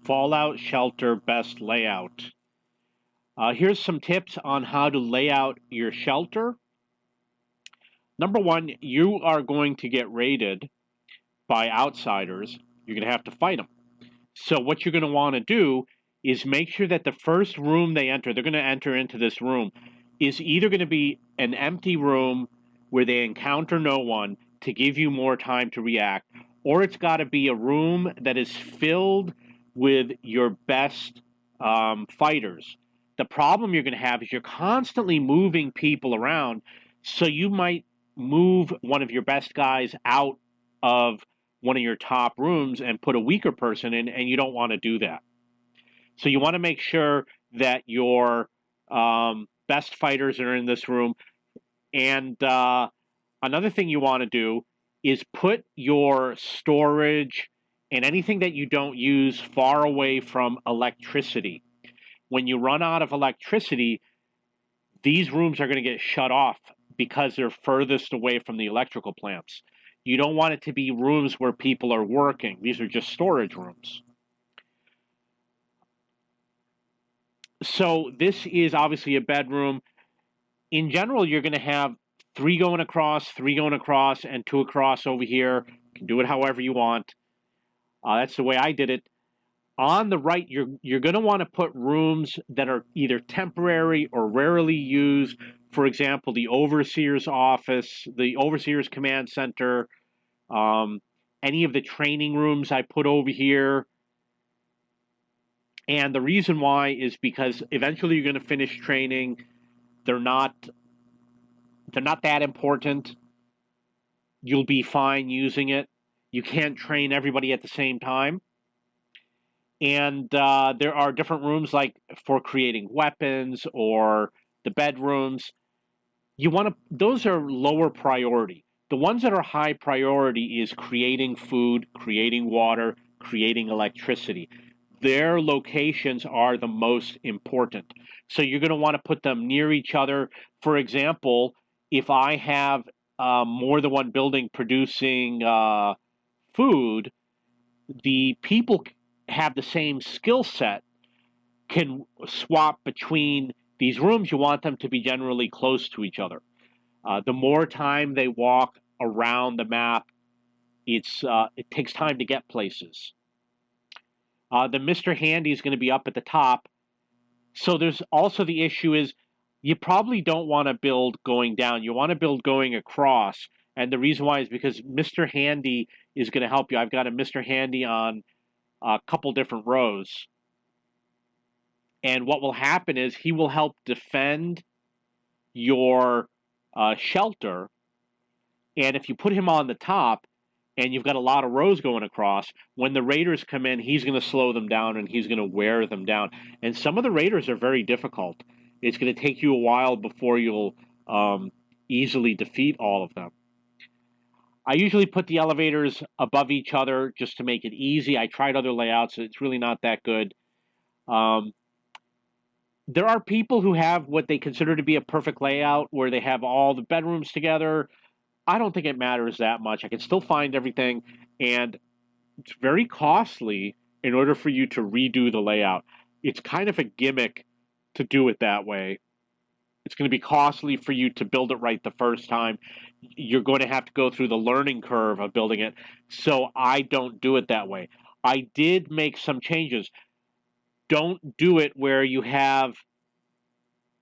Fallout Shelter Best Layout. Here's some tips on how to lay out your shelter. Number one, you are going to get raided by outsiders. You're going to have to fight them. So what you're going to want to do is make sure that the first room they enter, they're going to enter into this room, is either going to be an empty room where they encounter no one to give you more time to react, or it's got to be a room that is filled with your best fighters. The problem you're going to have is you're constantly moving people around, so you might move one of your best guys out of one of your top rooms and put a weaker person in, and you don't want to do that. So you want to make sure that your best fighters are in this room. And another thing you want to do is put your storage and anything that you don't use far away from electricity. When you run out of electricity, these rooms are going to get shut off because they're furthest away from the electrical plants. You don't want it to be rooms where people are working. These are just storage rooms. So this is obviously a bedroom. In general, you're going to have three going across, and two across over here. You can do it however you want. That's the way I did it. On the right, you're going to want to put rooms that are either temporary or rarely used. For example, the overseer's office, the overseer's command center, any of the training rooms I put over here. And the reason why is because eventually you're going to finish training. They're not that important. You'll be fine using it. You can't train everybody at the same time. And there are different rooms like for creating weapons or the bedrooms. Those are lower priority. The ones that are high priority is creating food, creating water, creating electricity. Their locations are the most important. So you're going to want to put them near each other. For example, if I have more than one building producing food, the people have the same skill set, can swap between these rooms. You want them to be generally close to each other. The more time they walk around the map, it takes time to get places. The Mr. Handy is going to be up at the top. So there's also the issue is you probably don't want to build going down. You want to build going across. And the reason why is because Mr. Handy is going to help you. I've got a Mr. Handy on a couple different rows. And what will happen is he will help defend your shelter. And if you put him on the top and you've got a lot of rows going across, when the raiders come in, he's going to slow them down and he's going to wear them down. And some of the raiders are very difficult. It's going to take you a while before you'll easily defeat all of them. I usually put the elevators above each other just to make it easy. I tried other layouts. It's really not that good. There are people who have what they consider to be a perfect layout where they have all the bedrooms together. I don't think it matters that much. I can still find everything, and it's very costly in order for you to redo the layout. It's kind of a gimmick to do it that way. It's going to be costly for you to build it right the first time. You're going to have to go through the learning curve of building it. So I don't do it that way. I did make some changes. Don't do it where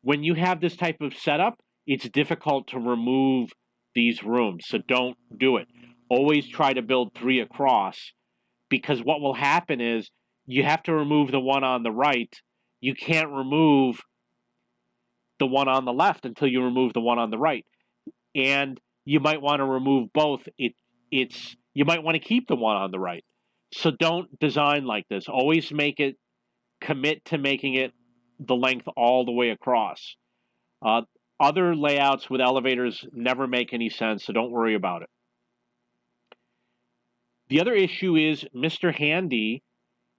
when you have this type of setup, it's difficult to remove these rooms. So don't do it. Always try to build three across, because what will happen is you have to remove the one on the right. You can't remove the one on the left until you remove the one on the right. And you might want to remove both. You might want to keep the one on the right. So don't design like this. Always commit to making it the length all the way across. Other layouts with elevators never make any sense, so don't worry about it. The other issue is Mr. Handy.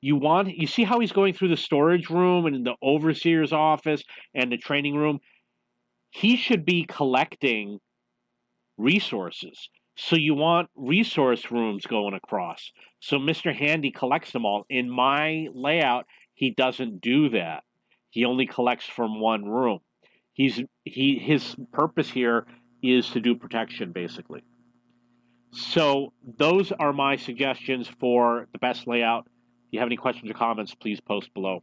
You see how he's going through the storage room and the overseer's office and the training room? He should be collecting resources. So you want resource rooms going across. So Mr. Handy collects them all. In my layout, he doesn't do that. He only collects from one room. His purpose here is to do protection basically. So those are my suggestions for the best layout. If you have any questions or comments, please post below.